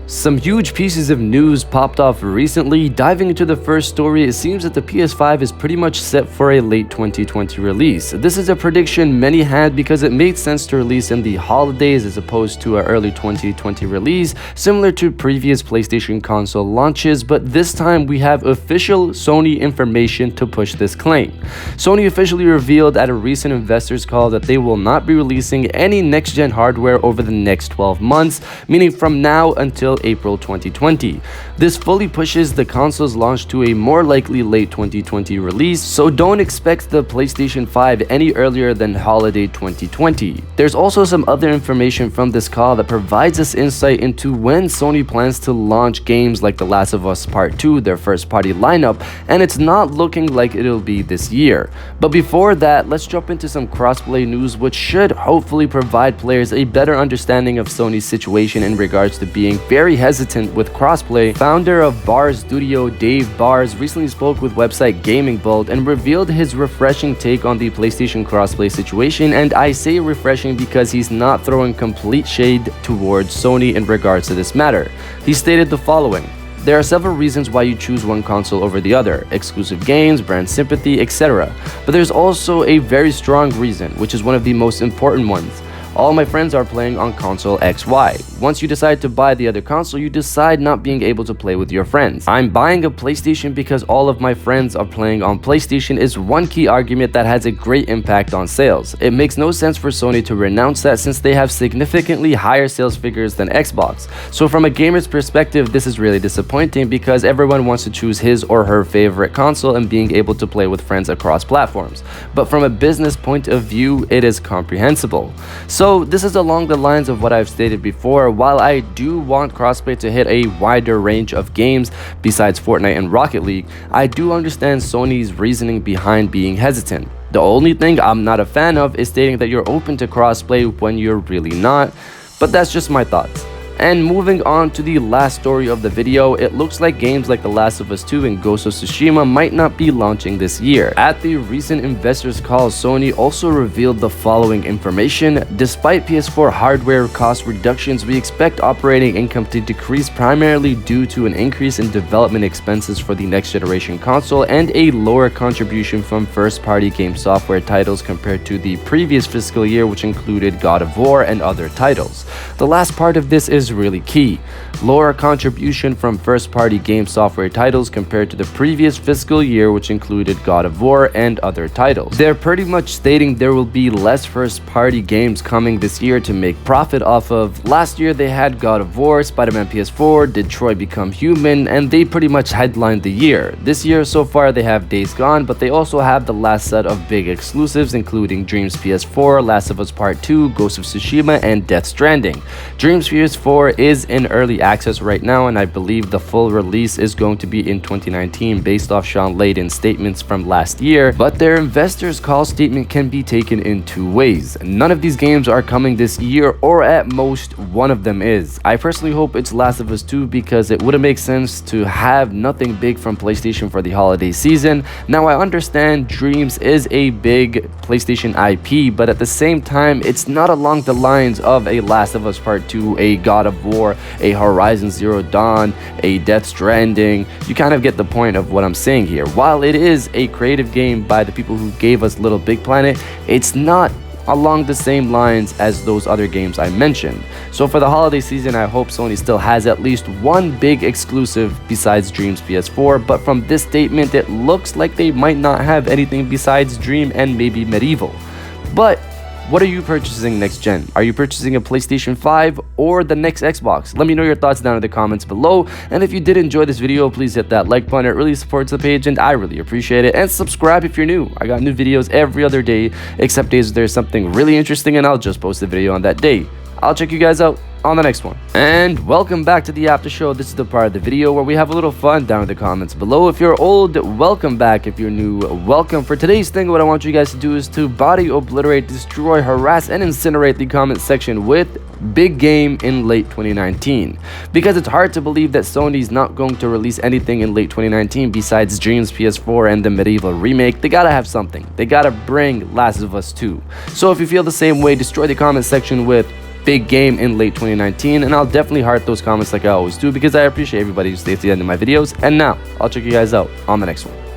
Some huge pieces of news popped off recently. Diving into the first story, it seems that the PS5 is pretty much set for a late 2020 release. This is a prediction many had because it made sense to release in the holidays as opposed to an early 2020 release, similar to previous PlayStation console launches, but this time we have official Sony information to push this claim. Sony officially revealed at a recent investors call that they will not be releasing any next-gen hardware over the next 12 months, meaning from now until April 2020. This fully pushes the console's launch to a more likely late 2020 release, so don't expect the PlayStation 5 any earlier than holiday 2020. There's also some other information from this call that provides us insight into when Sony plans to launch games like The Last of Us Part 2, their first party lineup, and it's not looking like it'll be this year. But before that, let's jump into some crossplay news, which should hopefully provide players a better understanding of Sony's situation in regards to being very hesitant with crossplay. Founder of Bars Studio, Dave Bars, recently spoke with website Gaming Bolt and revealed his refreshing take on the PlayStation crossplay situation, and I say refreshing because he's not throwing complete shade towards Sony in regards to this matter. He stated the following: "There are several reasons why you choose one console over the other, exclusive games, brand sympathy, etc. But there's also a very strong reason, which is one of the most important ones. All my friends are playing on console XY. Once you decide to buy the other console, you decide not being able to play with your friends. I'm buying a PlayStation because all of my friends are playing on PlayStation is one key argument that has a great impact on sales. It makes no sense for Sony to renounce that since they have significantly higher sales figures than Xbox. So from a gamer's perspective, this is really disappointing because everyone wants to choose his or her favorite console and being able to play with friends across platforms. But from a business point of view, it is comprehensible." So this is along the lines of what I've stated before. While I do want crossplay to hit a wider range of games besides Fortnite and Rocket League, I do understand Sony's reasoning behind being hesitant. The only thing I'm not a fan of is stating that you're open to crossplay when you're really not, but that's just my thoughts. And moving on to the last story of the video, it looks like games like The Last of Us 2 and Ghost of Tsushima might not be launching this year. At the recent investors call, Sony also revealed the following information: despite PS4 hardware cost reductions, we expect operating income to decrease primarily due to an increase in development expenses for the next generation console and a lower contribution from first-party game software titles compared to the previous fiscal year, which included God of War and other titles. The last part of this is really key. Lower contribution from first-party game software titles compared to the previous fiscal year, which included God of War and other titles. They're pretty much stating there will be less first-party games coming this year to make profit off of. Last year they had God of War, Spider-Man PS4, Detroit Become Human, and they pretty much headlined the year. This year so far they have Days Gone, but they also have the last set of big exclusives including Dreams PS4, Last of Us Part 2, Ghost of Tsushima, and Death Stranding. Dreams PS4 is in early access right now, and I believe the full release is going to be in 2019 based off Sean Layden's statements from last year, but their investors call statement can be taken in two ways. None of these games are coming this year, or at most one of them is. I personally hope it's Last of Us 2 because it wouldn't make sense to have nothing big from PlayStation for the holiday season. Now I understand Dreams is a big PlayStation IP, but at the same time it's not along the lines of a Last of Us Part 2, a God of War, a Horizon Zero Dawn, a Death Stranding. You kind of get the point of what I'm saying here. While it is a creative game by the people who gave us Little Big Planet, it's not along the same lines as those other games I mentioned. So for the holiday season, I hope Sony still has at least one big exclusive besides Dreams PS4, but from this statement it looks like they might not have anything besides Dream and maybe Medieval. But what are you purchasing next gen? Are you purchasing a PlayStation 5 or the next Xbox? Let me know your thoughts down in the comments below. And if you did enjoy this video, please hit that like button. It really supports the page and I really appreciate it. And subscribe if you're new. I got new videos every other day, except days there's something really interesting and I'll just post a video on that day. I'll check you guys out on the next one. And welcome back to the after show. This is the part of the video where we have a little fun down in the comments below. If you're old, welcome back. If you're new, welcome. For today's thing, what I want you guys to do is to body, obliterate, destroy, harass, and incinerate the comment section with big game in late 2019. Because it's hard to believe that Sony's not going to release anything in late 2019 besides Dreams PS4 and the Medieval remake. They gotta have something. They gotta bring Last of Us 2. So if you feel the same way, destroy the comment section with big game in late 2019, and I'll definitely heart those comments like I always do because I appreciate everybody who stays to the end of my videos. And now, I'll check you guys out on the next one.